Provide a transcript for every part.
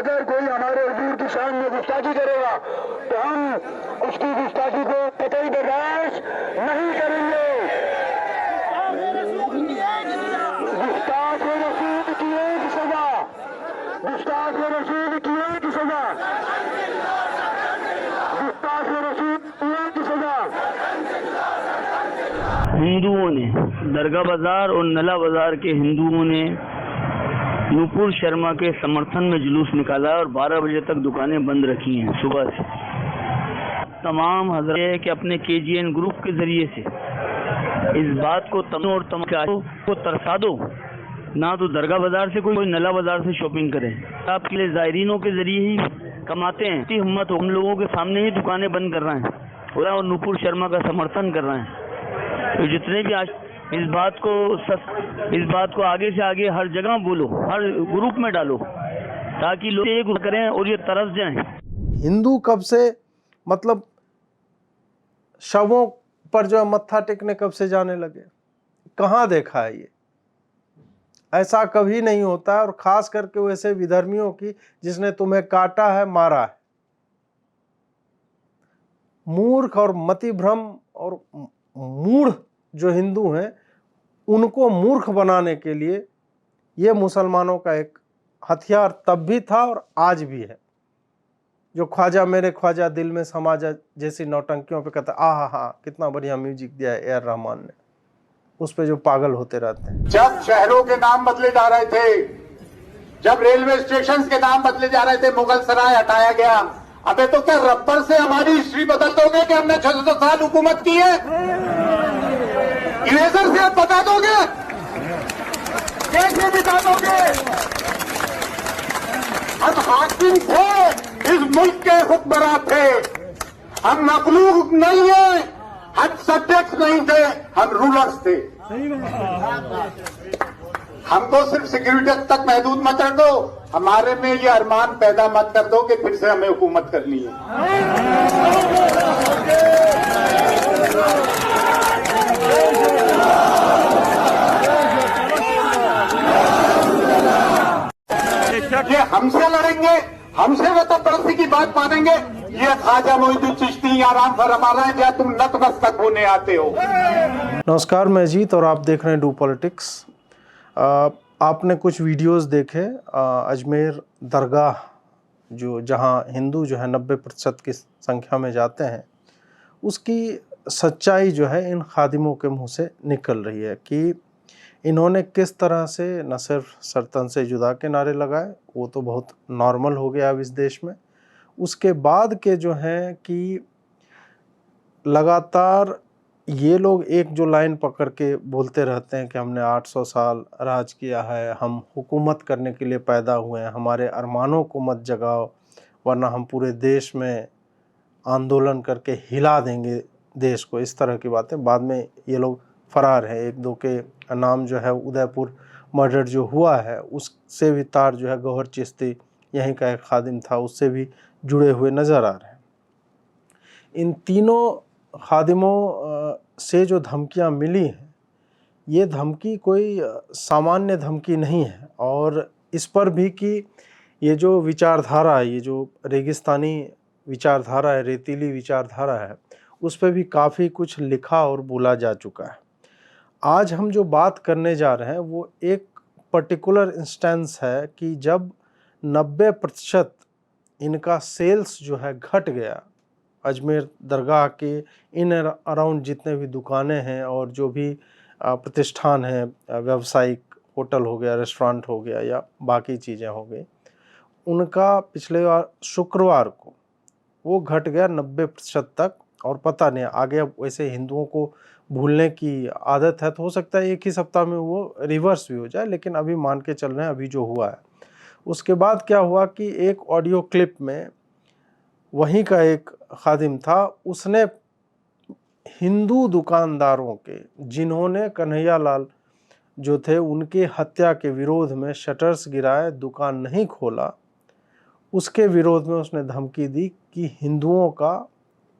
अगर कोई हमारे हुजूर की शान में गुस्ताखी करेगा तो हम उसकी गुस्ताखी को कतई बर्दाश्त नहीं करेंगे। गुस्ताख रसूल की एक सजा, गुस्ताख रसूल की एक सजा, गुस्ताख रसूल की एक सजा। हिंदुओं ने, दरगाह बाजार और नला बाजार के हिंदुओं ने नूपुर शर्मा के समर्थन में जुलूस निकाला और 12 बजे तक दुकानें बंद रखी हैं सुबह से। तमाम हज़रात के अपने KGN ग्रुप के जरिए से इस बात को और को तरसा दो ना, तो दरगाह बाजार से कोई नला बाजार से शॉपिंग करे। आपके लिए ज़ायरीनों के जरिए ही कमाते हैं। इतनी हिम्मत हो, हम लोगों के सामने ही दुकानें बंद कर रहे हैं और नूपुर शर्मा का समर्थन कर रहे हैं। तो जितने भी आज इस बात को आगे से आगे हर जगह बोलो, हर ग्रुप में डालो, ताकि लोग एक करें और ये तरस जाएं। हिंदू कब से मतलब शवों पर जो मत्था टेकने कब से जाने लगे? कहाँ देखा है ये? ऐसा कभी नहीं होता है, और खास करके वैसे विधर्मियों की जिसने तुम्हें काटा है, मारा है। मूर्ख और मतिभ्रम और मूढ़ जो हिंदू हैं, उनको मूर्ख बनाने के लिए ये मुसलमानों का एक हथियार तब भी था और आज भी है। जो ख्वाजा मेरे ख्वाजा दिल में समा जा जैसी नौटंकियों पे कहता, आहा हा कितना बढ़िया म्यूजिक दिया है ए.आर. रहमान ने, उस पे जो पागल होते रहते हैं। जब शहरों के नाम बदले जा रहे थे, जब रेलवे स्टेशन के नाम बदले जा रहे थे, मुगल सराय हटाया गया। अबे तो क्या रबर से हमारी हिस्ट्री बदल दोगे कि हमने 600 साल हुकूमत की है? इरेजर से आप बता दोगे, कैसे बिता दोगे? हम हाकिम थे, इस मुल्क के हुक्मरान थे। हम मखलूक नहीं है, हम सब्जेक्ट नहीं थे, हम रूलर्स थे। हमको सिर्फ सिक्योरिटी तक महदूद मत कर दो, हमारे में ये अरमान पैदा मत कर दो कि फिर से हमें हुकूमत करनी है। ये हमसे लड़ेंगे, हमसे वतनपरस्ती की बात मानेंगे, ये ख्वाजा मोइनुद्दीन चिश्ती आराम फरमा रहे हैं, या तुम नतमस्तक होने आते हो। नमस्कार, मैं अजीत और आप देख रहे हैं डू पॉलिटिक्स। आपने कुछ वीडियोस देखे अजमेर दरगाह जहां हिंदू जो है 90% की संख्या में जाते हैं, उसकी सच्चाई जो है इन खादिमों के मुंह से निकल रही है कि इन्होंने किस तरह से न सिर्फ सरतन से जुदा के नारे लगाए, वो तो बहुत नॉर्मल हो गया अब इस देश में। उसके बाद के जो हैं कि लगातार ये लोग एक जो लाइन पकड़ के बोलते रहते हैं कि हमने 800 साल राज किया है, हम हुकूमत करने के लिए पैदा हुए हैं, हमारे अरमानों को मत जगाओ वरना हम पूरे देश में आंदोलन करके हिला देंगे देश को। इस तरह की बातें। बाद में ये लोग फरार हैं। एक दो के नाम जो है उदयपुर मर्डर जो हुआ है उससे भी तार जो है गौहर चिश्ती यहीं का एक खादिम था, उससे भी जुड़े हुए नज़र आ रहे हैं। इन तीनों खादिमों से जो धमकियां मिली हैं, ये धमकी कोई सामान्य धमकी नहीं है, और इस पर भी कि ये जो विचारधारा है, ये जो रेगिस्तानी विचारधारा है, रेतीली विचारधारा है, उस पर भी काफ़ी कुछ लिखा और बोला जा चुका है। आज हम जो बात करने जा रहे हैं वो एक पर्टिकुलर इंस्टेंस है कि जब 90% इनका सेल्स जो है घट गया। अजमेर दरगाह के इन अराउंड जितने भी दुकानें हैं और जो भी प्रतिष्ठान हैं, व्यावसायिक होटल हो गया, रेस्टोरेंट हो गया या बाकी चीज़ें हो गई, उनका पिछले शुक्रवार को वो घट गया 90% तक। और पता नहीं आगे, अब वैसे हिंदुओं को भूलने की आदत है तो हो सकता है एक ही सप्ताह में वो रिवर्स भी हो जाए, लेकिन अभी मान के चल रहे हैं अभी जो हुआ है। उसके बाद क्या हुआ कि एक ऑडियो क्लिप में वहीं का एक खादिम था, उसने हिंदू दुकानदारों के जिन्होंने कन्हैया लाल जो थे उनके हत्या के विरोध में शटर्स गिराए, दुकान नहीं खोला, उसके विरोध में उसने धमकी दी कि हिंदुओं का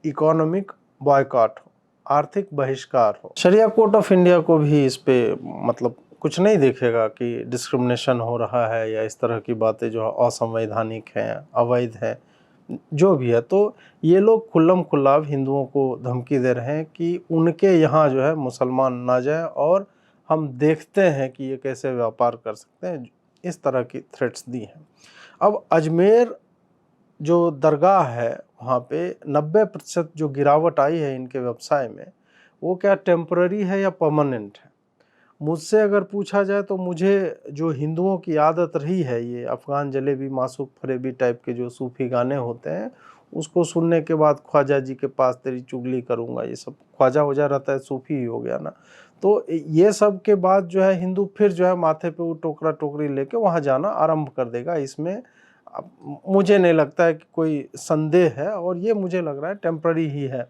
इकोनॉमिक बॉयकॉट हो, आर्थिक बहिष्कार हो। शरिया कोर्ट ऑफ इंडिया को भी इस पे मतलब कुछ नहीं देखेगा कि डिस्क्रिमिनेशन हो रहा है या इस तरह की बातें जो असंवैधानिक हैं, अवैध हैं, जो भी है। तो ये लोग खुल्लम खुल्ला हिंदुओं को धमकी दे रहे हैं कि उनके यहाँ जो है मुसलमान ना जाए और हम देखते हैं कि ये कैसे व्यापार कर सकते हैं, इस तरह की थ्रेट्स दी हैं। अब अजमेर जो दरगाह है वहाँ पे 90% जो गिरावट आई है इनके व्यवसाय में, वो क्या टेम्पररी है या परमानेंट है? मुझसे अगर पूछा जाए तो मुझे जो हिंदुओं की आदत रही है, ये अफ़गान जलेबी, मासूक फरेबी टाइप के जो सूफ़ी गाने होते हैं, उसको सुनने के बाद ख्वाजा जी के पास तेरी चुगली करूँगा, ये सब ख्वाजा वजा रहता है, सूफ़ी ही हो गया ना। तो ये सब के बाद जो है हिंदू फिर जो है माथे पे वो टोकरा टोकरी लेके वहाँ जाना आरंभ कर देगा। इसमें मुझे नहीं लगता है कि कोई संदेह है, और ये मुझे लग रहा है टेम्पररी ही है।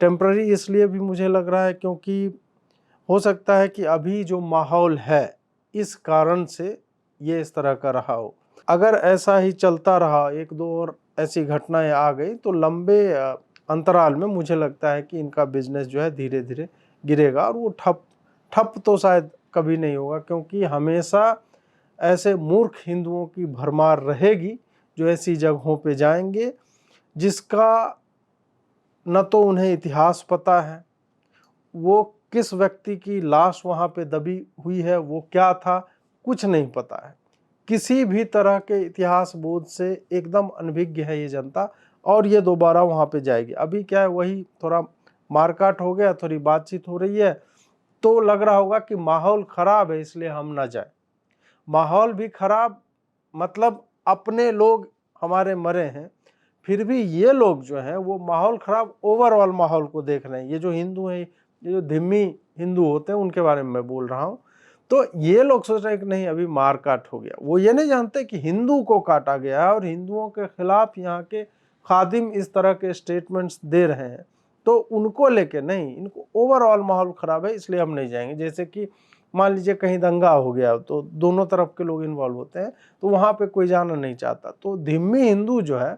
टेम्पररी इसलिए भी मुझे लग रहा है क्योंकि हो सकता है कि अभी जो माहौल है इस कारण से ये इस तरह का रहा हो। अगर ऐसा ही चलता रहा, एक दो और ऐसी घटनाएं आ गई, तो लंबे अंतराल में मुझे लगता है कि इनका बिजनेस जो है धीरे धीरे गिरेगा, और वो ठप तो शायद कभी नहीं होगा, क्योंकि हमेशा ऐसे मूर्ख हिंदुओं की भरमार रहेगी जो ऐसी जगहों पे जाएंगे जिसका न तो उन्हें इतिहास पता है, वो किस व्यक्ति की लाश वहाँ पे दबी हुई है, वो क्या था, कुछ नहीं पता है। किसी भी तरह के इतिहास बोध से एकदम अनभिज्ञ है ये जनता, और ये दोबारा वहाँ पे जाएगी। अभी क्या है, वही थोड़ा मारकाट हो गया, थोड़ी बातचीत हो रही है, तो लग रहा होगा कि माहौल खराब है इसलिए हम ना जाए। माहौल भी खराब मतलब अपने लोग हमारे मरे हैं, फिर भी ये लोग जो हैं वो माहौल खराब ओवरऑल माहौल को देख रहे हैं। ये जो हिंदू हैं, ये जो धिम्मी हिंदू होते हैं, उनके बारे में मैं बोल रहा हूँ। तो ये लोग सोच रहे हैं कि नहीं अभी मार काट हो गया, वो ये नहीं जानते कि हिंदू को काटा गया है और हिंदुओं के खिलाफ यहाँ के खादिम इस तरह के स्टेटमेंट्स दे रहे हैं। तो उनको लेके नहीं, इनको ओवरऑल माहौल खराब है इसलिए हम नहीं जाएंगे। जैसे कि मान लीजिए कहीं दंगा हो गया तो दोनों तरफ के लोग इन्वॉल्व होते हैं, तो वहाँ पे कोई जाना नहीं चाहता। तो धिम्मी हिंदू जो है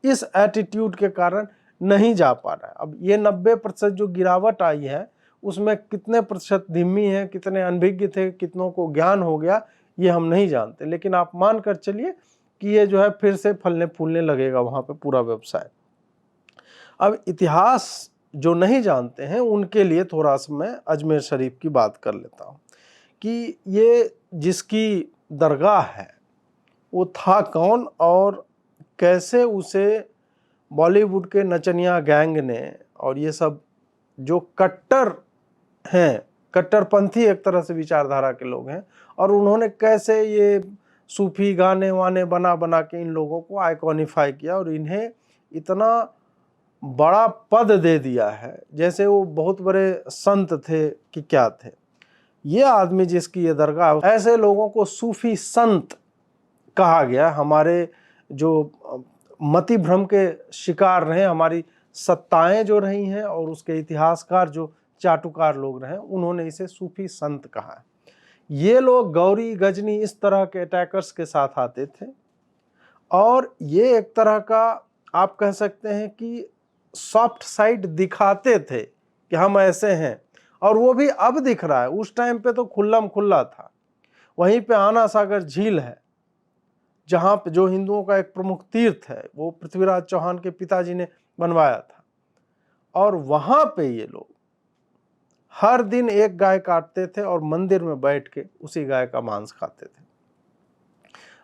इस एटीट्यूड के कारण नहीं जा पा रहा है। अब ये 90% जो गिरावट आई है उसमें कितने प्रतिशत धिम्मी है, कितने अनभिज्ञ थे, कितनों को ज्ञान हो गया, ये हम नहीं जानते। लेकिन आप मान कर चलिए कि ये जो है फिर से फलने फूलने लगेगा वहाँ पे पूरा व्यवसाय। अब इतिहास जो नहीं जानते हैं उनके लिए थोड़ा सा मैं अजमेर शरीफ की बात कर लेता हूँ कि ये जिसकी दरगाह है वो था कौन, और कैसे उसे बॉलीवुड के नचनिया गैंग ने और ये सब जो कट्टर हैं, कट्टरपंथी एक तरह से विचारधारा के लोग हैं, और उन्होंने कैसे ये सूफी गाने वाने बना बना के इन लोगों को आइकॉनिफाई किया और इन्हें इतना बड़ा पद दे दिया है जैसे वो बहुत बड़े संत थे कि क्या थे। ये आदमी जिसकी ये दरगाह, ऐसे लोगों को सूफी संत कहा गया। हमारे जो मति भ्रम के शिकार रहे, हमारी सत्ताएं जो रही हैं और उसके इतिहासकार जो चाटुकार लोग रहे, उन्होंने इसे सूफी संत कहा है। ये लोग गौरी गजनी इस तरह के अटैकर्स के साथ आते थे, और ये एक तरह का आप कह सकते हैं कि सॉफ्ट साइड दिखाते थे कि हम ऐसे हैं, और वो भी अब दिख रहा है। उस टाइम पे तो खुल्लम खुल्ला था। वहीं पे आना सागर झील है जहाँ पे जो हिंदुओं का एक प्रमुख तीर्थ है, वो पृथ्वीराज चौहान के पिताजी ने बनवाया था, और वहाँ पे ये लोग हर दिन एक गाय काटते थे और मंदिर में बैठ के उसी गाय का मांस खाते थे।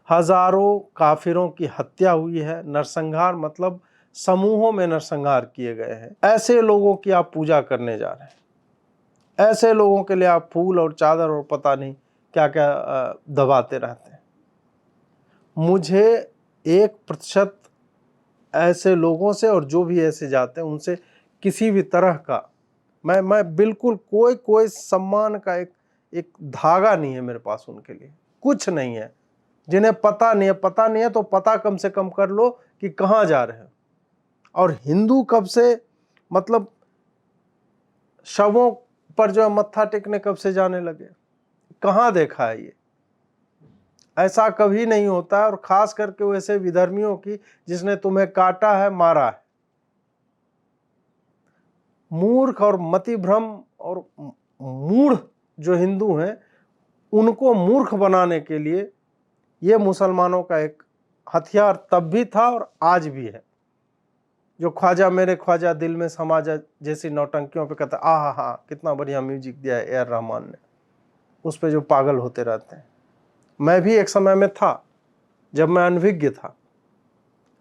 हजारों काफिरों की हत्या हुई है, नरसंहार मतलब समूहों में नरसंहार किए गए हैं। ऐसे लोगों की आप पूजा करने जा रहे हैं, ऐसे लोगों के लिए आप फूल और चादर और पता नहीं क्या क्या दबाते रहते हैं। मुझे 1% ऐसे लोगों से, और जो भी ऐसे जाते हैं उनसे किसी भी तरह का मैं बिल्कुल कोई सम्मान का एक धागा नहीं है मेरे पास उनके लिए, कुछ नहीं है। जिन्हें पता नहीं है तो पता कम से कम कर लो कि कहाँ जा रहे हो। और हिंदू कब से मतलब शवों पर जो है मत्था टेकने कब से जाने लगे, कहाँ देखा है ये? ऐसा कभी नहीं होता है, और खास करके वैसे विधर्मियों की जिसने तुम्हें काटा है, मारा है। मूर्ख और मति भ्रम और मूढ़ जो हिंदू हैं उनको मूर्ख बनाने के लिए ये मुसलमानों का एक हथियार तब भी था और आज भी है। जो ख्वाजा मेरे ख्वाजा दिल में समा जा जैसी नौटंकियों पे कहता है, हा कितना बढ़िया म्यूजिक दिया है ए.आर. रहमान ने, उस पे जो पागल होते रहते हैं। मैं भी एक समय में था जब मैं अनभिज्ञ था,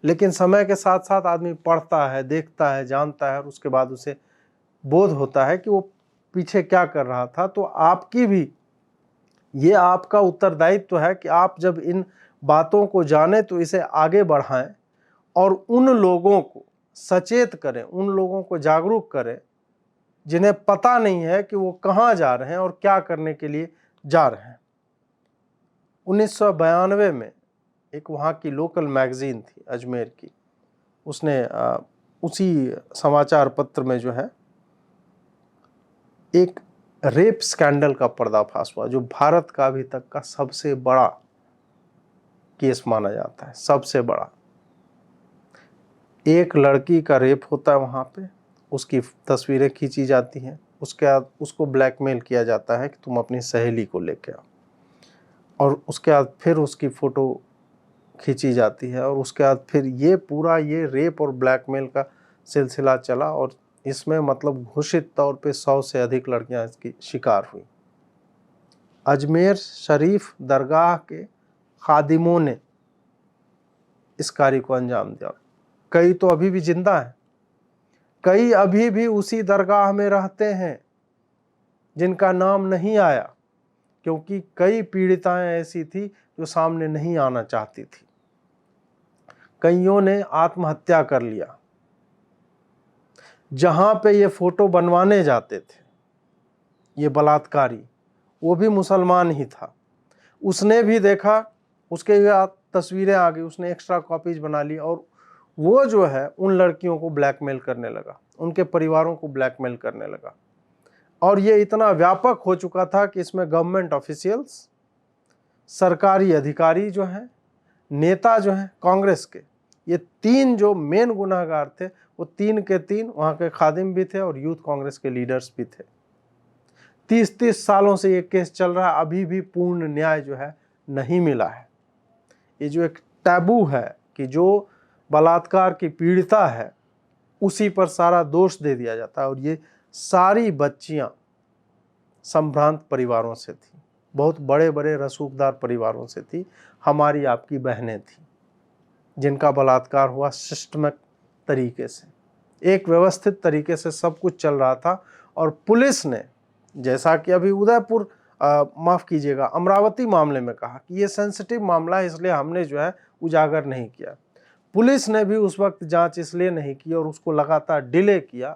लेकिन समय के साथ साथ आदमी पढ़ता है, देखता है, जानता है और उसके बाद उसे बोध होता है कि वो पीछे क्या कर रहा था। तो आपकी भी ये आपका उत्तरदायित्व है कि आप जब इन बातों को जाने तो इसे आगे बढ़ाएं और उन लोगों को सचेत करें, उन लोगों को जागरूक करें जिन्हें पता नहीं है कि वो कहाँ जा रहे हैं और क्या करने के लिए जा रहे हैं। 1992 में एक वहाँ की लोकल मैगजीन थी अजमेर की, उसने उसी समाचार पत्र में जो है एक रेप स्कैंडल का पर्दाफाश हुआ, जो भारत का अभी तक का सबसे बड़ा केस माना जाता है, सबसे बड़ा। एक लड़की का रेप होता है वहाँ पे, उसकी तस्वीरें खींची जाती हैं, उसके बाद उसको ब्लैकमेल किया जाता है कि तुम अपनी सहेली को लेके आओ, और उसके बाद फिर उसकी फ़ोटो खींची जाती है, और उसके बाद फिर ये पूरा ये रेप और ब्लैकमेल का सिलसिला चला, और इसमें मतलब घोषित तौर पे 100 से अधिक लड़कियां इसकी शिकार हुई। अजमेर शरीफ दरगाह के खादिमों ने इस कार्य को अंजाम दिया। कई तो अभी भी जिंदा हैं, कई अभी भी उसी दरगाह में रहते हैं जिनका नाम नहीं आया, क्योंकि कई पीड़िताएं ऐसी थी जो सामने नहीं आना चाहती थी। कईयों ने आत्महत्या कर लिया। जहां पे ये फोटो बनवाने जाते थे ये बलात्कारी, वो भी मुसलमान ही था। उसने भी देखा, उसके बाद तस्वीरें आ गई, उसने एक्स्ट्रा कॉपीज बना ली, और वो जो है उन लड़कियों को ब्लैकमेल करने लगा, उनके परिवारों को ब्लैकमेल करने लगा। और ये इतना व्यापक हो चुका था कि इसमें गवर्नमेंट ऑफिशियल्स, सरकारी अधिकारी जो हैं, नेता जो हैं कांग्रेस के, ये 3 जो मेन गुनाहगार थे, वो 3 के 3 वहाँ के खादिम भी थे और यूथ कांग्रेस के लीडर्स भी थे। 30-30 सालों से ये केस चल रहा है, अभी भी पूर्ण न्याय जो है नहीं मिला है। ये जो एक टैबू है कि जो बलात्कार की पीड़िता है उसी पर सारा दोष दे दिया जाता है, और ये सारी बच्चियां संभ्रांत परिवारों से थी, बहुत बड़े बड़े रसूखदार परिवारों से थी, हमारी आपकी बहनें थी, जिनका बलात्कार हुआ सिस्टमिक तरीके से, एक व्यवस्थित तरीके से सब कुछ चल रहा था। और पुलिस ने, जैसा कि अभी उदयपुर माफ़ कीजिएगा अमरावती मामले में कहा कि ये सेंसिटिव मामला है, इसलिए हमने जो है उजागर नहीं किया। पुलिस ने भी उस वक्त जांच इसलिए नहीं की और उसको लगातार डिले किया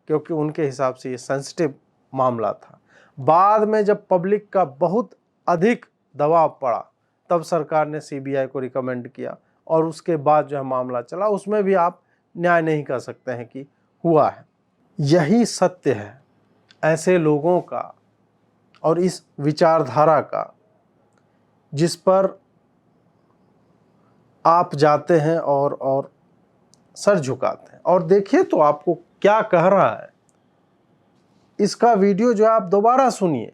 क्योंकि उनके हिसाब से ये सेंसिटिव मामला था। बाद में जब पब्लिक का बहुत अधिक दबाव पड़ा तब सरकार ने सीबीआई को रिकमेंड किया, और उसके बाद जो है मामला चला, उसमें भी आप न्याय नहीं कर सकते हैं कि हुआ है। यही सत्य है ऐसे लोगों का और इस विचारधारा का जिस पर आप जाते हैं और सर झुकाते हैं। और देखिए तो आपको क्या कह रहा है, इसका वीडियो जो है आप दोबारा सुनिए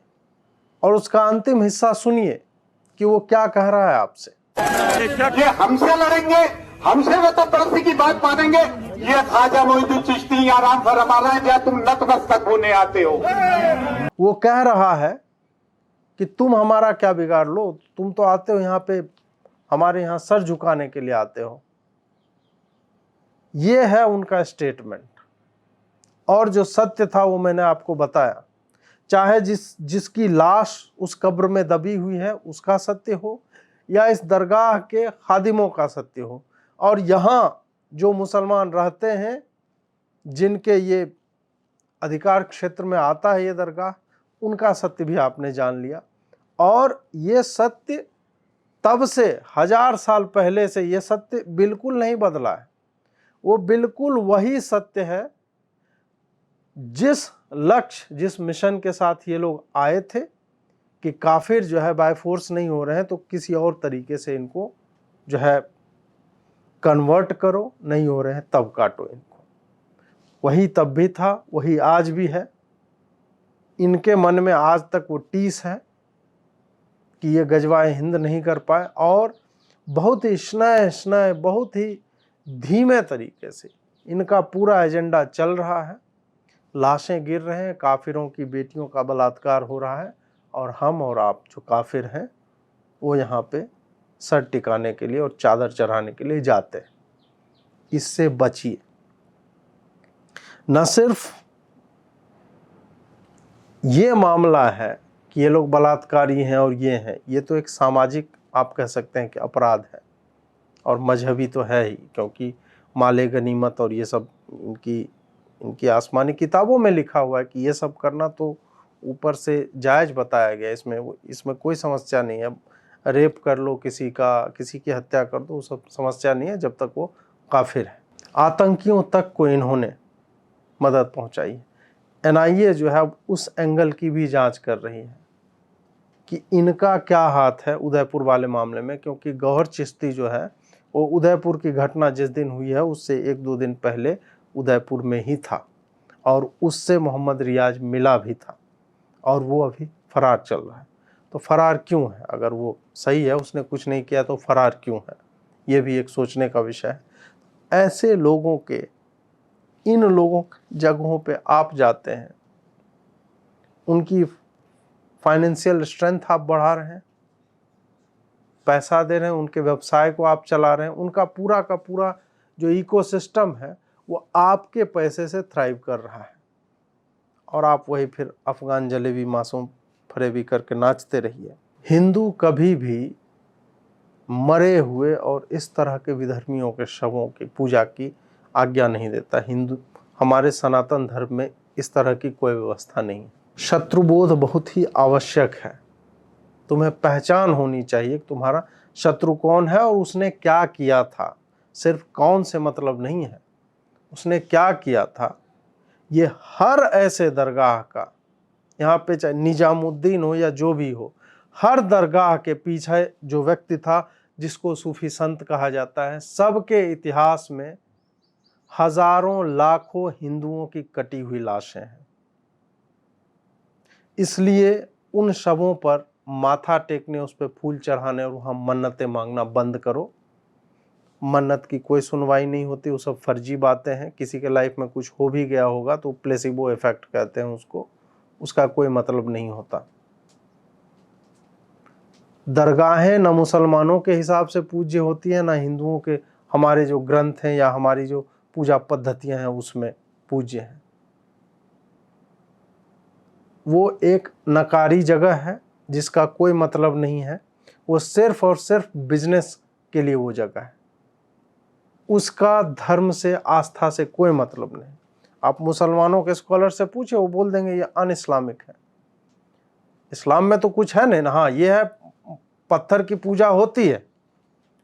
और उसका अंतिम हिस्सा सुनिए कि वो क्या कह रहा है आपसे। ये हमसे लड़ेंगे, हमसे वतनपरस्ती की बात मानेंगे, ये ख्वाजा मोइनुद्दीन चिश्ती आराम फरमा रहा है, क्या तुम नतमस्तक होने आते हो। वो कह रहा है कि तुम हमारा क्या बिगाड़ लो, तुम तो आते हो यहाँ पे हमारे यहाँ सर झुकाने के लिए आते हो। ये है उनका स्टेटमेंट। और जो सत्य था वो मैंने आपको बताया, चाहे जिसकी लाश उस कब्र में दबी हुई है उसका सत्य हो या इस दरगाह के खादिमों का सत्य हो, और यहाँ जो मुसलमान रहते हैं जिनके ये अधिकार क्षेत्र में आता है ये दरगाह, उनका सत्य भी आपने जान लिया। और ये सत्य तब से 1000 साल पहले से ये सत्य बिल्कुल नहीं बदला है, वो बिल्कुल वही सत्य है जिस लक्ष्य जिस मिशन के साथ ये लोग आए थे कि काफिर जो है बाय फोर्स नहीं हो रहे हैं तो किसी और तरीके से इनको जो है कन्वर्ट करो, नहीं हो रहे हैं तब काटो इनको। वही तब भी था, वही आज भी है। इनके मन में आज तक वो टीस है कि ये गजवाए हिंद नहीं कर पाए, और बहुत ही स्नेह बहुत ही धीमे तरीके से इनका पूरा एजेंडा चल रहा है। लाशें गिर रहे हैं, काफिरों की बेटियों का बलात्कार हो रहा है, और हम और आप जो काफिर हैं वो यहाँ पे सर टिकाने के लिए और चादर चढ़ाने के लिए जाते हैं। इससे बचिए। न सिर्फ ये मामला है कि ये लोग बलात्कारी हैं और ये हैं, ये तो एक सामाजिक आप कह सकते हैं कि अपराध है, और मजहबी तो है ही, क्योंकि माले गनीमत और ये सब इनकी आसमानी किताबों में लिखा हुआ है कि ये सब करना तो ऊपर से जायज़ बताया गया। इसमें कोई समस्या नहीं है। रेप कर लो किसी की हत्या कर दो, सब समस्या नहीं है जब तक वो काफिर है। आतंकियों तक को इन्होंने मदद पहुंचाई है। NIA जो है उस एंगल की भी जांच कर रही है कि इनका क्या हाथ है उदयपुर वाले मामले में, क्योंकि गौहर चिश्ती जो है वो उदयपुर की घटना जिस दिन हुई है उससे 1-2 दिन पहले उदयपुर में ही था, और उससे मोहम्मद रियाज मिला भी था, और वो अभी फरार चल रहा है। तो फरार क्यों है? अगर वो सही है, उसने कुछ नहीं किया, तो फरार क्यों है? ये भी एक सोचने का विषय है। ऐसे लोगों के, इन लोगों जगहों पे आप जाते हैं, उनकी फाइनेंशियल स्ट्रेंथ आप बढ़ा रहे हैं, पैसा दे रहे हैं, उनके व्यवसाय को आप चला रहे हैं, उनका पूरा का पूरा जो इकोसिस्टम है वो आपके पैसे से थ्राइव कर रहा है, और आप वही फिर अफगान जलेबी मासूम फरेबी करके नाचते रहिए। हिंदू कभी भी मरे हुए और इस तरह के विधर्मियों के शवों की पूजा की आज्ञा नहीं देता। हिंदू, हमारे सनातन धर्म में इस तरह की कोई व्यवस्था नहीं है। शत्रुबोध बहुत ही आवश्यक है। तुम्हें पहचान होनी चाहिए कि तुम्हारा शत्रु कौन है और उसने क्या किया था। सिर्फ कौन से मतलब नहीं है, उसने क्या किया था। ये हर ऐसे दरगाह का, यहाँ पे चाहे निजामुद्दीन हो या जो भी हो, हर दरगाह के पीछे जो व्यक्ति था जिसको सूफी संत कहा जाता है, सबके इतिहास में हजारों लाखों हिंदुओं की कटी हुई लाशें हैं। इसलिए उन शवों पर माथा टेकने, उस पर फूल चढ़ाने और वहाँ मन्नतें मांगना बंद करो। मन्नत की कोई सुनवाई नहीं होती, वो सब फर्जी बातें हैं। किसी के लाइफ में कुछ हो भी गया होगा तो प्लेसिबो इफेक्ट कहते हैं उसको, उसका कोई मतलब नहीं होता। दरगाहें न मुसलमानों के हिसाब से पूज्य होती हैं, ना हिंदुओं के, हमारे जो ग्रंथ हैं या हमारी जो पूजा पद्धतियां हैं उसमें पूज्य हैं। वो एक नकारी जगह है जिसका कोई मतलब नहीं है। वो सिर्फ और सिर्फ बिजनेस के लिए वो जगह है। उसका धर्म से, आस्था से कोई मतलब नहीं। आप मुसलमानों के स्कॉलर से पूछे, वो बोल देंगे ये अन इस्लामिक है। इस्लाम में तो कुछ है नहीं ना। हाँ, ये है, पत्थर की पूजा होती है,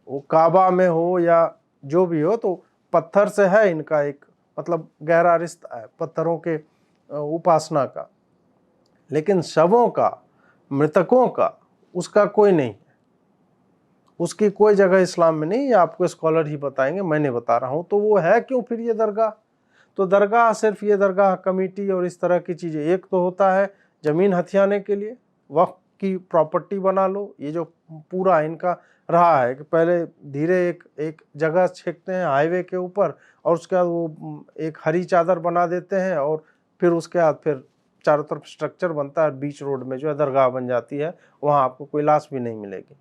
वो काबा में हो या जो भी हो, तो पत्थर से है इनका एक मतलब गहरा रिश्ता है, पत्थरों के उपासना का। लेकिन शवों का, मृतकों का, उसका कोई नहीं है। उसकी कोई जगह इस्लाम में नहीं है। आपको स्कॉलर ही बताएंगे, मैं नहीं बता रहा हूँ। तो वो है क्यों फिर ये दरगाह? तो दरगाह सिर्फ ये दरगाह कमेटी और इस तरह की चीज़ें, एक तो होता है ज़मीन हथियाने के लिए, वक्फ की प्रॉपर्टी बना लो। ये जो पूरा इनका रहा है कि पहले धीरे एक जगह छेकते हैं हाईवे के ऊपर, और उसके बाद वो एक हरी चादर बना देते हैं, और फिर उसके बाद फिर चारों तरफ स्ट्रक्चर बनता है, बीच रोड में जो है दरगाह बन जाती है। वहाँ आपको कोई लाश भी नहीं मिलेगी।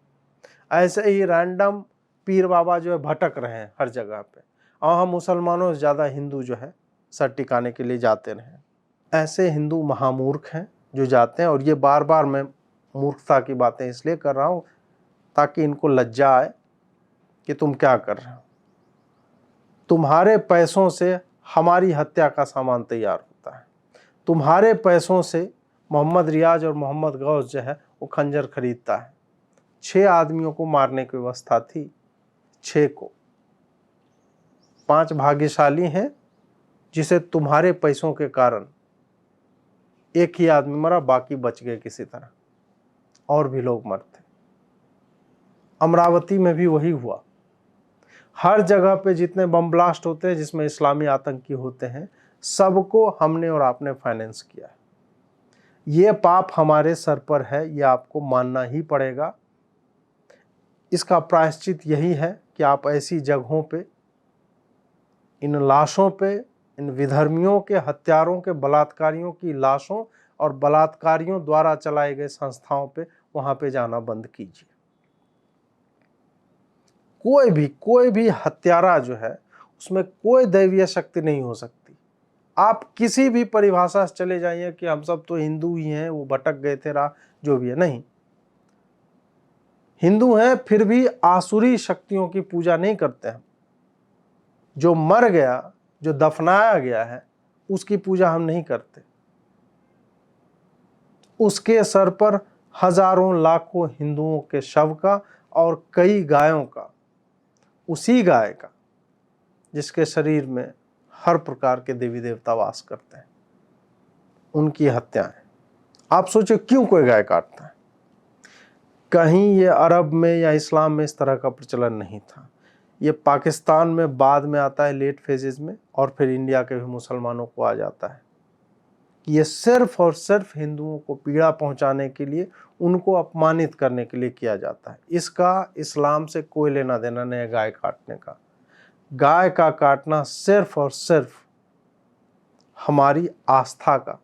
ऐसे ही रैंडम पीर बाबा जो है भटक रहे हैं हर जगह पे, और हम मुसलमानों से ज़्यादा हिंदू जो है सर टिकाने के लिए जाते रहे। ऐसे हिंदू महामूर्ख हैं जो जाते हैं। और ये बार बार मैं मूर्खता की बातें इसलिए कर रहा हूँ ताकि इनको लज्जा आए कि तुम क्या कर रहे हो। तुम्हारे पैसों से हमारी हत्या का सामान तैयार होता है। तुम्हारे पैसों से मोहम्मद रियाज और मोहम्मद गौस जो है वो खंजर खरीदता है। 6 आदमियों को मारने की व्यवस्था थी, 6 को। 5 भाग्यशाली हैं जिसे तुम्हारे पैसों के कारण एक ही आदमी मरा, बाकी बच गए किसी तरह, और भी लोग मरते। अमरावती में भी वही हुआ। हर जगह पे जितने बम ब्लास्ट होते हैं जिसमें इस्लामी आतंकी होते हैं, सबको हमने और आपने फाइनेंस किया है। ये पाप हमारे सर पर है, ये आपको मानना ही पड़ेगा। इसका प्रायश्चित यही है कि आप ऐसी जगहों पे, इन लाशों पे, इन विधर्मियों के, हत्यारों के, बलात्कारियों की लाशों और बलात्कारियों द्वारा चलाए गए संस्थाओं पे, वहां पे जाना बंद कीजिए। कोई भी हत्यारा जो है उसमें कोई दैवीय शक्ति नहीं हो सकती। आप किसी भी परिभाषा से चले जाइए कि हम सब तो हिंदू ही हैं, वो भटक गए थे राह, जो भी है, नहीं। हिंदू हैं फिर भी आसुरी शक्तियों की पूजा नहीं करते हैं। जो मर गया, जो दफनाया गया है, उसकी पूजा हम नहीं करते। उसके सर पर हजारों लाखों हिंदुओं के शव का और कई गायों का, उसी गाय का जिसके शरीर में हर प्रकार के देवी देवता वास करते हैं, उनकी हत्याएं। आप सोचो क्यों कोई गाय काटता है? कहीं ये अरब में या इस्लाम में इस तरह का प्रचलन नहीं था। ये पाकिस्तान में बाद में आता है, लेट फेजेस में, और फिर इंडिया के भी मुसलमानों को आ जाता है। ये सिर्फ और सिर्फ हिंदुओं को पीड़ा पहुंचाने के लिए, उनको अपमानित करने के लिए किया जाता है। इसका इस्लाम से कोई लेना देना नहीं है गाय काटने का। गाय का काटना सिर्फ और सिर्फ हमारी आस्था का,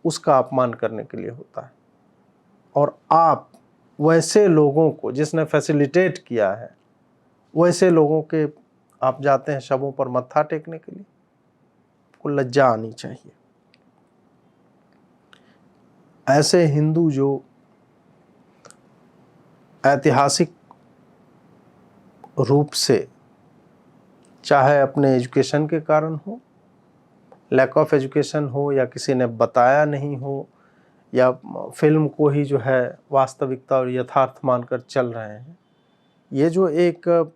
उसका अपमान करने के लिए होता है। और आप वैसे लोगों को, जिसने फैसिलिटेट किया है, वैसे लोगों के आप जाते हैं शवों पर मत्था टेकने के लिए। आपको लज्जा आनी चाहिए। ऐसे हिंदू जो ऐतिहासिक रूप से, चाहे अपने एजुकेशन के कारण हो, लैक ऑफ एजुकेशन हो, या किसी ने बताया नहीं हो, या फिल्म को ही जो है वास्तविकता और यथार्थ मानकर चल रहे हैं, ये जो एक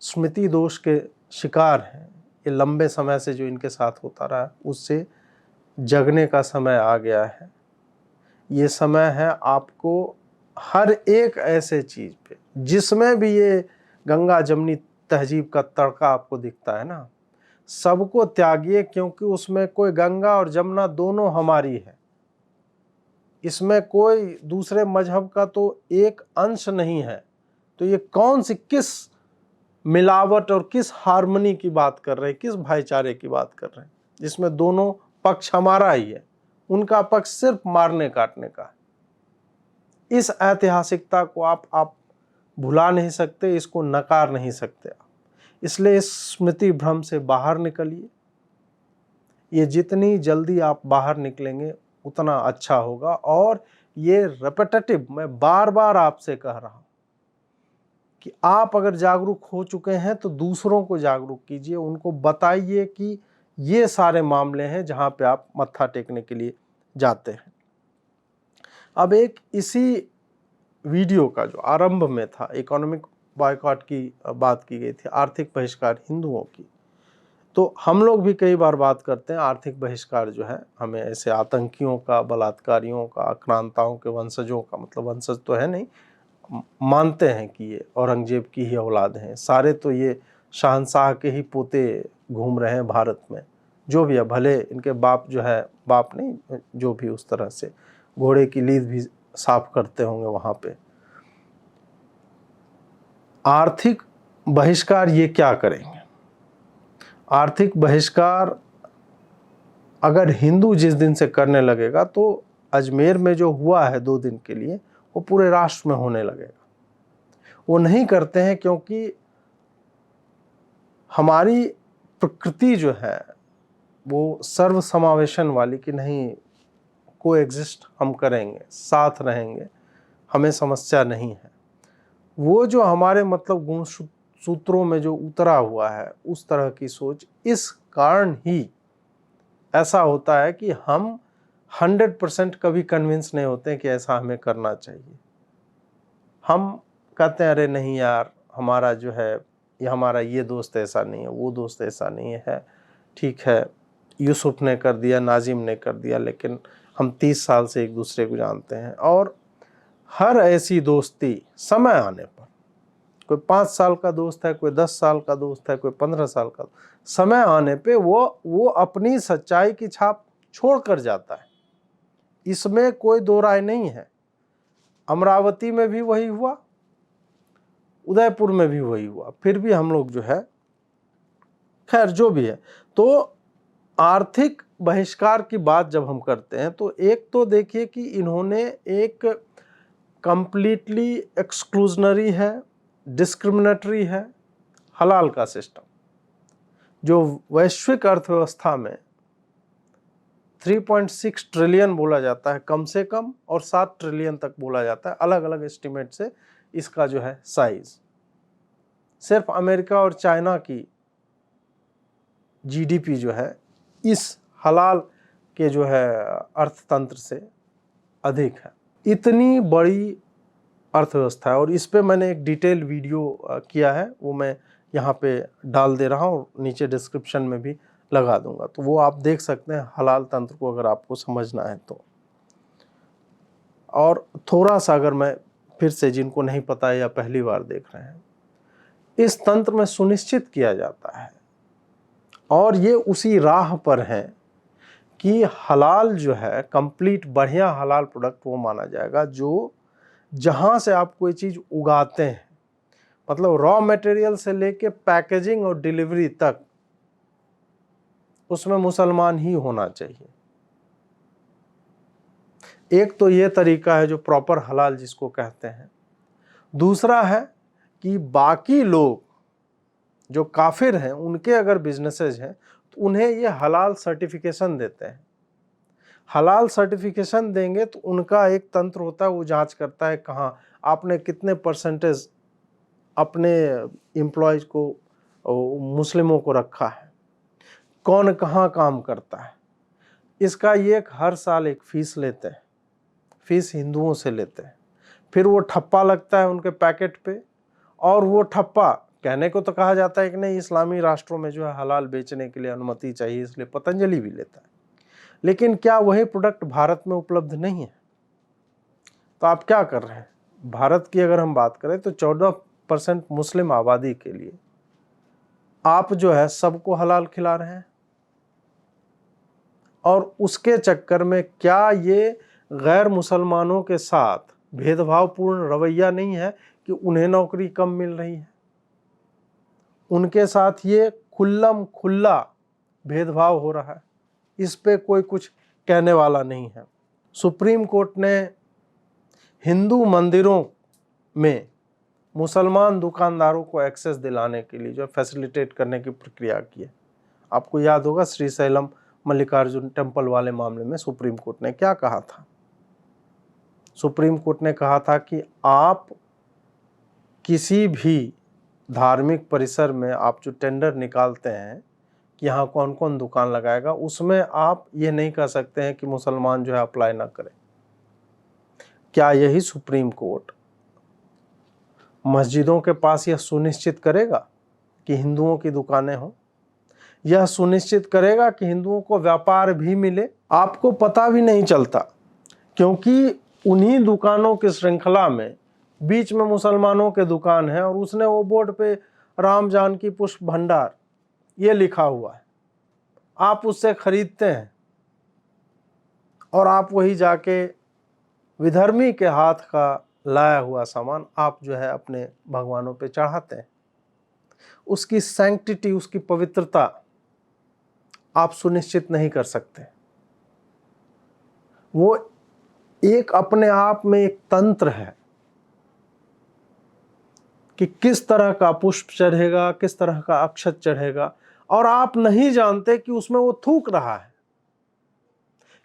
स्मृति दोष के शिकार हैं, ये लंबे समय से जो इनके साथ होता रहा, उससे जगने का समय आ गया है। ये समय है आपको हर एक ऐसे चीज पे, जिसमें भी ये गंगा जमनी तहजीब का तड़का आपको दिखता है ना, सबको त्यागिए, क्योंकि उसमें कोई गंगा और जमुना दोनों हमारी है। इसमें कोई दूसरे मजहब का तो एक अंश नहीं है। तो ये कौन सी, किस मिलावट और किस हार्मनी की बात कर रहे हैं, किस भाईचारे की बात कर रहे हैं, जिसमें दोनों पक्ष हमारा ही है, उनका पक्ष सिर्फ मारने काटने का है। इस ऐतिहासिकता को आप भुला नहीं सकते, इसको नकार नहीं सकते आप। इसलिए इस स्मृति भ्रम से बाहर निकलिए। ये जितनी जल्दी आप बाहर निकलेंगे उतना अच्छा होगा। और ये रेपिटेटिव, मैं बार बार आपसे कह रहा हूं कि आप अगर जागरूक हो चुके हैं तो दूसरों को जागरूक कीजिए, उनको बताइए कि ये सारे मामले हैं जहां पे आप मत्था टेकने के लिए जाते हैं। अब एक इसी वीडियो का जो आरंभ में था, इकोनॉमिक बॉयकॉट की बात की गई थी, आर्थिक बहिष्कार हिंदुओं की। तो हम लोग भी कई बार बात करते हैं आर्थिक बहिष्कार जो है, हमें ऐसे आतंकियों का, बलात्कारियों का, आक्रांताओं के वंशजों का, मतलब वंशज तो है नहीं, मानते हैं कि ये औरंगजेब की ही औलाद हैं सारे, तो ये शहंशाह के ही पोते घूम रहे हैं भारत में, जो भी है, भले इनके बाप जो है, बाप नहीं, जो भी उस तरह से घोड़े की लीद भी साफ करते होंगे वहां पे। आर्थिक बहिष्कार ये क्या करेंगे? आर्थिक बहिष्कार अगर हिंदू जिस दिन से करने लगेगा, तो अजमेर में जो हुआ है 2 दिन के लिए, वो पूरे राष्ट्र में होने लगेगा। वो नहीं करते हैं क्योंकि हमारी प्रकृति जो है वो सर्व समावेशन वाली, कि नहीं, को एग्जिस्ट हम करेंगे, साथ रहेंगे, हमें समस्या नहीं है। वो जो हमारे मतलब गुण सूत्रों में जो उतरा हुआ है, उस तरह की सोच, इस कारण ही ऐसा होता है कि हम 100% कभी कन्विंस नहीं होते कि ऐसा हमें करना चाहिए। हम कहते हैं अरे नहीं यार, हमारा जो है, ये हमारा ये दोस्त ऐसा नहीं है, वो दोस्त ऐसा नहीं है, ठीक है यूसुफ ने कर दिया, नाजिम ने कर दिया, लेकिन हम 30 साल से एक दूसरे को जानते हैं। और हर ऐसी दोस्ती समय आने पर, कोई 5 साल का दोस्त है, कोई 10 साल का दोस्त है, कोई 15 साल का, समय आने पे वो अपनी सच्चाई की छाप छोड़ कर जाता है। इसमें कोई दो राय नहीं है। अमरावती में भी वही हुआ, उदयपुर में भी वही हुआ, फिर भी हम लोग जो है, खैर जो भी है। तो आर्थिक बहिष्कार की बात जब हम करते हैं तो एक तो देखिए कि इन्होंने एक कंप्लीटली एक्सक्लूजनरी है, डिस्क्रिमिनेटरी है हलाल का सिस्टम, जो वैश्विक अर्थव्यवस्था में 3.6 ट्रिलियन बोला जाता है कम से कम, और 7 ट्रिलियन तक बोला जाता है, अलग अलग एस्टिमेट से इसका जो है साइज। सिर्फ अमेरिका और चाइना की जीडीपी जो है इस हलाल के जो है अर्थतंत्र से अधिक है। इतनी बड़ी अर्थव्यवस्था है, और इस पे मैंने एक डिटेल वीडियो किया है, वो मैं यहाँ पे डाल दे रहा हूँ, नीचे डिस्क्रिप्शन में भी लगा दूंगा, तो वो आप देख सकते हैं हलाल तंत्र को अगर आपको समझना है तो। और थोड़ा सा अगर मैं फिर से, जिनको नहीं पता है या पहली बार देख रहे हैं, इस तंत्र में सुनिश्चित किया जाता है, और ये उसी राह पर है कि हलाल जो है कंप्लीट बढ़िया हलाल प्रोडक्ट वो माना जाएगा जो जहाँ से आप कोई चीज़ उगाते हैं, मतलब रॉ मटेरियल से लेके पैकेजिंग और डिलीवरी तक, उसमें मुसलमान ही होना चाहिए। एक तो ये तरीका है जो प्रॉपर हलाल जिसको कहते हैं। दूसरा है कि बाकी लोग जो काफिर हैं उनके अगर बिजनेसेस हैं तो उन्हें ये हलाल सर्टिफिकेशन देते हैं। हलाल सर्टिफिकेशन देंगे तो उनका एक तंत्र होता है, वो जांच करता है कहाँ आपने कितने परसेंटेज अपने एम्प्लॉयज को, मुस्लिमों को रखा है, कौन कहाँ काम करता है। इसका ये हर साल एक फीस लेते हैं, फीस हिंदुओं से लेते हैं, फिर वो ठप्पा लगता है उनके पैकेट पे, और वो ठप्पा, कहने को तो कहा जाता है कि नहीं इस्लामी राष्ट्रों में जो है हलाल बेचने के लिए अनुमति चाहिए, इसलिए पतंजलि भी लेता है, लेकिन क्या वही प्रोडक्ट भारत में उपलब्ध नहीं है? तो आप क्या कर रहे हैं? भारत की अगर हम बात करें तो 14% मुस्लिम आबादी के लिए आप जो है सबको हलाल खिला रहे हैं, और उसके चक्कर में क्या ये गैर मुसलमानों के साथ भेदभावपूर्ण रवैया नहीं है कि उन्हें नौकरी कम मिल रही है? उनके साथ ये खुल्लम खुल्ला भेदभाव हो रहा है, इस पे कोई कुछ कहने वाला नहीं है। सुप्रीम कोर्ट ने हिंदू मंदिरों में मुसलमान दुकानदारों को एक्सेस दिलाने के लिए जो फैसिलिटेट करने की प्रक्रिया की है। आपको याद होगा श्रीशैलम मल्लिकार्जुन टेम्पल वाले मामले में सुप्रीम कोर्ट ने क्या कहा था? सुप्रीम कोर्ट ने कहा था कि आप किसी भी धार्मिक परिसर में आप जो टेंडर निकालते हैं कि यहाँ कौन कौन दुकान लगाएगा, उसमें आप ये नहीं कह सकते हैं कि मुसलमान जो है अप्लाई ना करें। क्या यही सुप्रीम कोर्ट मस्जिदों के पास यह सुनिश्चित करेगा कि हिंदुओं की दुकानें हों? यह सुनिश्चित करेगा कि हिंदुओं को व्यापार भी मिले? आपको पता भी नहीं चलता, क्योंकि उन्हीं दुकानों की श्रृंखला में बीच में मुसलमानों के दुकान है, और उसने वो बोर्ड पे राम जानकी पुष्प भंडार ये लिखा हुआ है। आप उससे खरीदते हैं और आप वही जाके विधर्मी के हाथ का लाया हुआ सामान आप जो है अपने भगवानों पे चढ़ाते हैं। उसकी सैंक्टिटी, उसकी पवित्रता आप सुनिश्चित नहीं कर सकते। वो एक अपने आप में एक तंत्र है कि किस तरह का पुष्प चढ़ेगा, किस तरह का अक्षत चढ़ेगा, और आप नहीं जानते कि उसमें वो थूक रहा है,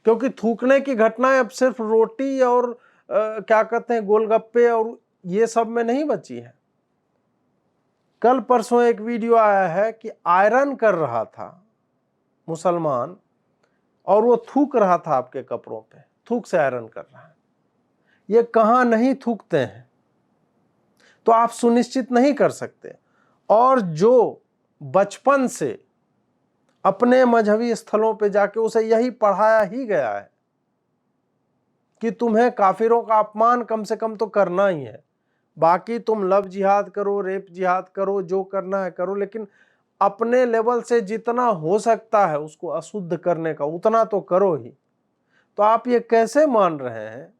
क्योंकि थूकने की घटनाएं अब सिर्फ रोटी और क्या कहते हैं गोलगप्पे और ये सब में नहीं बची है। कल परसों एक वीडियो आया है कि आयरन कर रहा था मुसलमान और वो थूक रहा था आपके कपड़ों पे, थूक से आयरन कर रहा है। ये कहाँ नहीं थूकते हैं तो आप सुनिश्चित नहीं कर सकते। और जो बचपन से अपने मजहबी स्थलों पे जाके उसे यही पढ़ाया ही गया है कि तुम्हें काफिरों का अपमान कम से कम तो करना ही है, बाकी तुम लव जिहाद करो, रेप जिहाद करो, जो करना है करो, लेकिन अपने लेवल से जितना हो सकता है उसको अशुद्ध करने का उतना तो करो ही। तो आप ये कैसे मान रहे हैं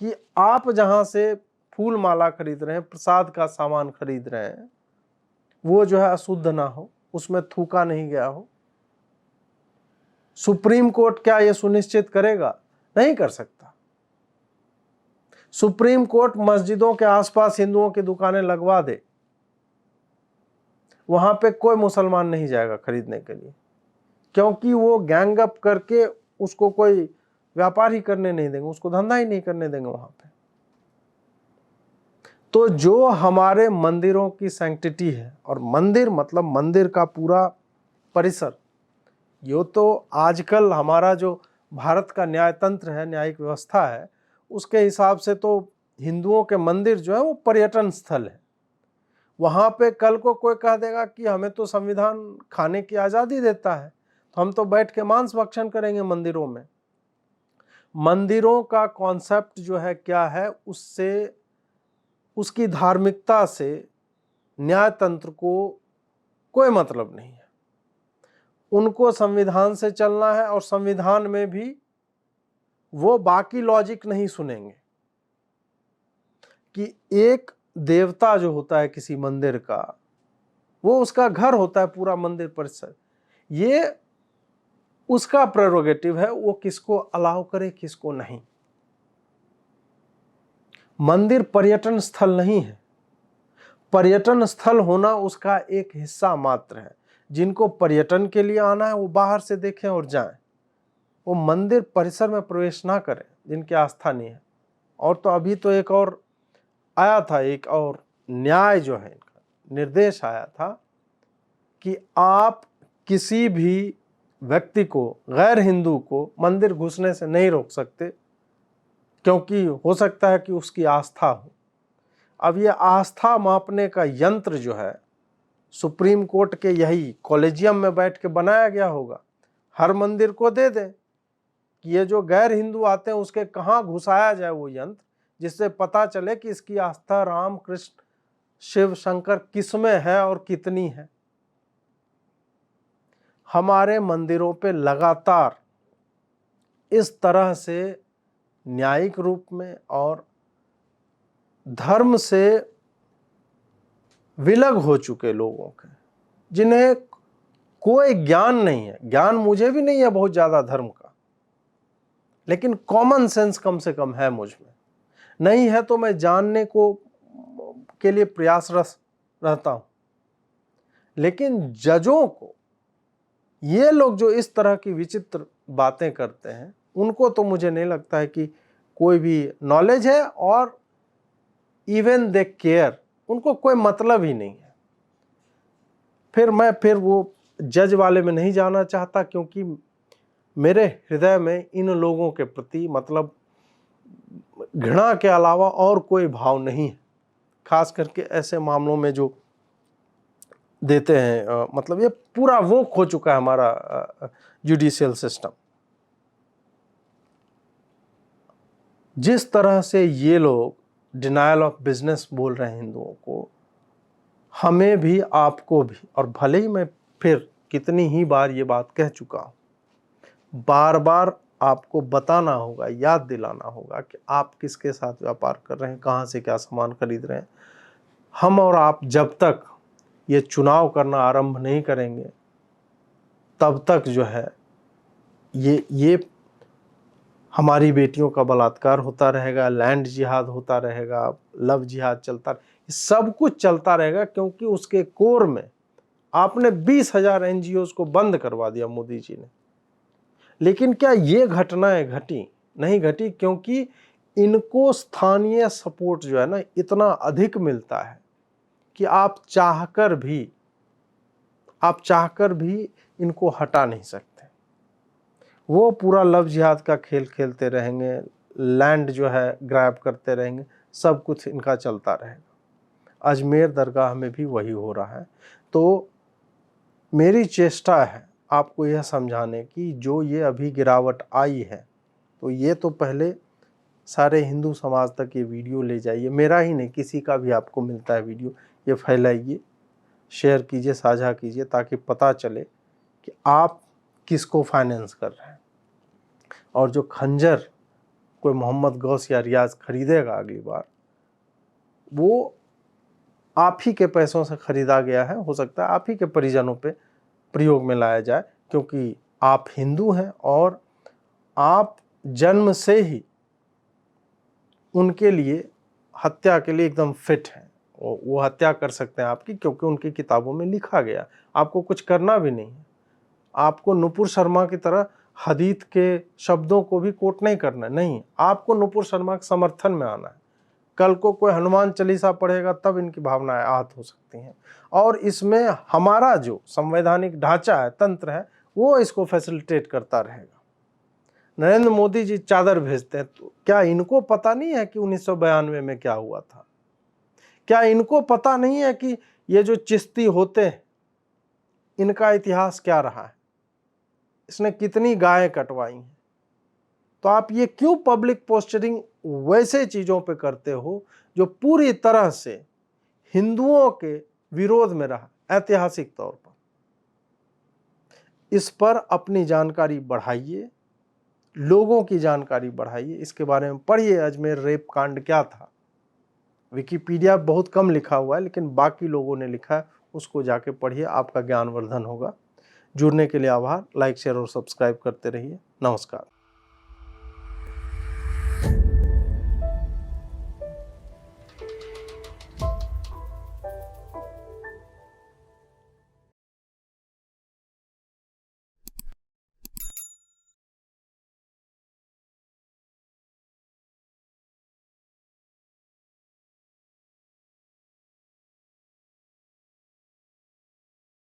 कि आप जहां से फूल माला खरीद रहे हैं, प्रसाद का सामान खरीद रहे हैं, वो जो है अशुद्ध ना हो, उसमें थूका नहीं गया हो? सुप्रीम कोर्ट क्या ये सुनिश्चित करेगा? नहीं कर सकता। सुप्रीम कोर्ट मस्जिदों के आसपास हिंदुओं की दुकानें लगवा दे, वहां पे कोई मुसलमान नहीं जाएगा खरीदने के लिए, क्योंकि वो गैंग अप करके उसको कोई व्यापार ही करने नहीं देंगे, उसको धंधा ही नहीं करने देंगे वहां पे। तो जो हमारे मंदिरों की सैंक्टिटी है, और मंदिर मतलब मंदिर का पूरा परिसर, ये तो आजकल हमारा जो भारत का न्याय तंत्र है, न्यायिक व्यवस्था है, उसके हिसाब से तो हिंदुओं के मंदिर जो है वो पर्यटन स्थल है। वहां पे कल को कोई कह देगा कि हमें तो संविधान खाने की आज़ादी देता है, तो हम तो बैठ के मांस भक्षण करेंगे मंदिरों में। मंदिरों का कॉन्सेप्ट जो है क्या है, उससे, उसकी धार्मिकता से न्याय तंत्र को कोई मतलब नहीं है। उनको संविधान से चलना है, और संविधान में भी वो बाकी लॉजिक नहीं सुनेंगे कि एक देवता जो होता है किसी मंदिर का, वो उसका घर होता है पूरा मंदिर परिसर, ये उसका प्रेरोगेटिव है, वो किसको अलाउ करे किसको नहीं। मंदिर पर्यटन स्थल नहीं है। पर्यटन स्थल होना उसका एक हिस्सा मात्र है। जिनको पर्यटन के लिए आना है वो बाहर से देखें और जाएं, वो मंदिर परिसर में प्रवेश ना करें जिनकी आस्था नहीं है। और तो अभी तो एक और आया था, एक और न्याय जो है इनका निर्देश आया था कि आप किसी भी व्यक्ति को, गैर हिंदू को मंदिर घुसने से नहीं रोक सकते, क्योंकि हो सकता है कि उसकी आस्था हो। अब ये आस्था मापने का यंत्र जो है सुप्रीम कोर्ट के यही कॉलेजियम में बैठ के बनाया गया होगा। हर मंदिर को दे दें कि ये जो गैर हिंदू आते हैं उसके कहाँ घुसाया जाए वो यंत्र, जिससे पता चले कि इसकी आस्था राम, कृष्ण, शिव, शंकर किस में है और कितनी है। हमारे मंदिरों पे लगातार इस तरह से न्यायिक रूप में और धर्म से विलग हो चुके लोगों के, जिन्हें कोई ज्ञान नहीं है, ज्ञान मुझे भी नहीं है बहुत ज्यादा धर्म का, लेकिन कॉमन सेंस कम से कम है मुझ में। नहीं है तो मैं जानने को के लिए प्रयासरत रहता हूं। लेकिन जजों को, ये लोग जो इस तरह की विचित्र बातें करते हैं, उनको तो मुझे नहीं लगता है कि कोई भी नॉलेज है, और इवन दे केयर, उनको कोई मतलब ही नहीं है। फिर वो जज वाले में नहीं जाना चाहता, क्योंकि मेरे हृदय में इन लोगों के प्रति मतलब घृणा के अलावा और कोई भाव नहीं है। खास करके ऐसे मामलों में जो देते हैं, मतलब ये पूरा वो खो चुका है हमारा जुडिशियल सिस्टम। जिस तरह से ये लोग डिनायल ऑफ बिजनेस बोल रहे हैं हिंदुओं को, हमें भी, आपको भी, और भले ही मैं फिर कितनी ही बार ये बात कह चुका हूं, बार बार आपको बताना होगा, याद दिलाना होगा कि आप किसके साथ व्यापार कर रहे हैं, कहाँ से क्या सामान खरीद रहे हैं। हम और आप जब तक ये चुनाव करना आरंभ नहीं करेंगे, तब तक जो है ये हमारी बेटियों का बलात्कार होता रहेगा, लैंड जिहाद होता रहेगा, लव जिहाद चलता, सब कुछ चलता रहेगा, क्योंकि उसके कोर में आपने 20,000 NGOs को बंद करवा दिया मोदी जी ने। लेकिन क्या ये घटनाएं घटी? नहीं घटी, क्योंकि इनको स्थानीय सपोर्ट जो है ना इतना अधिक मिलता है कि आप चाहकर भी इनको हटा नहीं सकते। वो पूरा लव जिहाद का खेल खेलते रहेंगे, लैंड जो है ग्रैब करते रहेंगे, सब कुछ इनका चलता रहेगा। अजमेर दरगाह में भी वही हो रहा है। तो मेरी चेष्टा है आपको यह समझाने की, जो ये अभी गिरावट आई है, तो ये तो पहले सारे हिंदू समाज तक ये वीडियो ले जाइए। मेरा ही नहीं, किसी का भी आपको मिलता है वीडियो, ये फैलाइए, शेयर कीजिए, साझा कीजिए, ताकि पता चले कि आप किसको फाइनेंस कर रहे हैं। और जो खंजर कोई मोहम्मद गौस या रियाज खरीदेगा अगली बार, वो आप ही के पैसों से खरीदा गया है। हो सकता है आप ही के परिजनों पे प्रयोग में लाया जाए, क्योंकि आप हिंदू हैं और आप जन्म से ही उनके लिए हत्या के लिए एकदम फिट हैं। वो हत्या कर सकते हैं आपकी, क्योंकि उनकी किताबों में लिखा गया। आपको कुछ करना भी नहीं है। आपको नुपुर शर्मा की तरह हदीत के शब्दों को भी कोट नहीं करना है, नहीं। आपको नुपुर शर्मा के समर्थन में आना है। कल को कोई हनुमान चालीसा पढ़ेगा तब इनकी भावनाएं आहत हो सकती हैं, और इसमें हमारा जो संवैधानिक ढांचा है, तंत्र है, वो इसको फैसिलिटेट करता रहेगा। नरेंद्र मोदी जी चादर भेजते हैं, तो क्या इनको पता नहीं है कि 1992 में क्या हुआ था? क्या इनको पता नहीं है कि ये जो चिश्ती होते हैं इनका इतिहास क्या रहा है? इसने कितनी गायें कटवाई हैं? तो आप ये क्यों पब्लिक पोस्चरिंग वैसे चीजों पे करते हो जो पूरी तरह से हिंदुओं के विरोध में रहा ऐतिहासिक तौर पर? इस पर अपनी जानकारी बढ़ाइए, लोगों की जानकारी बढ़ाइए, इसके बारे में पढ़िए। अजमेर रेप कांड क्या था? विकिपीडिया बहुत कम लिखा हुआ है, लेकिन बाकी लोगों ने लिखा है, उसको जाके पढ़िए, आपका ज्ञानवर्धन होगा। जुड़ने के लिए आभार। लाइक, शेयर और सब्सक्राइब करते रहिए। नमस्कार।